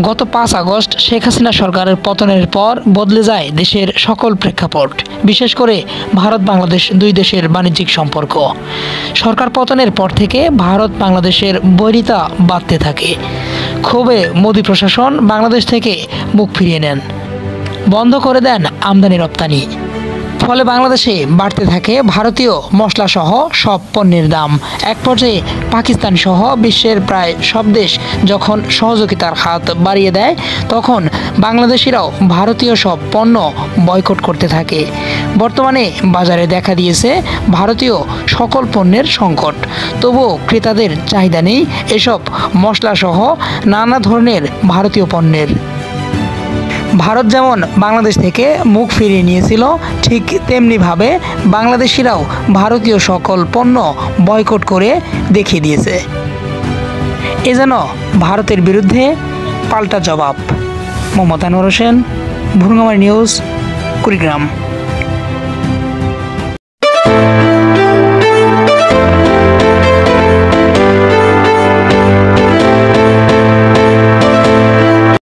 গত 5 আগস্ট শেখ হাসিনা সরকারের পতনের পর বদলে যায় দেশের সকল প্রেক্ষাপট, বিশেষ করে ভারত বাংলাদেশ দুই দেশের বাণিজ্যিক সম্পর্ক। সরকার পতনের পর থেকে ভারত বাংলাদেশের বৈরিতা বাড়তে থাকে। ক্ষোভে মোদি প্রশাসন বাংলাদেশ থেকে মুখ ফিরিয়ে নেন, বন্ধ করে দেন আমদানি রপ্তানি। ফলে বাংলাদেশে বাড়তে থাকে ভারতীয় মশলাসহ সব পণ্যের দাম। এক পর্যায়ে পাকিস্তান সহ বিশ্বের প্রায় সব দেশ যখন সহযোগিতার হাত বাড়িয়ে দেয়, তখন বাংলাদেশিরাও ভারতীয় সব পণ্য বয়কট করতে থাকে। বর্তমানে বাজারে দেখা দিয়েছে ভারতীয় সকল পণ্যের সংকট। তবুও ক্রেতাদের চাহিদা নেই এসব মশলাসহ নানা ধরনের ভারতীয় পণ্যের। ভারত যেমন বাংলাদেশ থেকে মুখ ফিরিয়ে নিয়েছিল, ঠিক তেমনিভাবে বাংলাদেশিরাও ভারতীয় সকল পণ্য বয়কট করে দেখিয়ে দিয়েছে। এ যেন ভারতের বিরুদ্ধে পাল্টা জবাব। মোহাম্মদ আনোয়ার হোসেন, ভুরুঙ্গামারী নিউজ, কুড়িগ্রাম।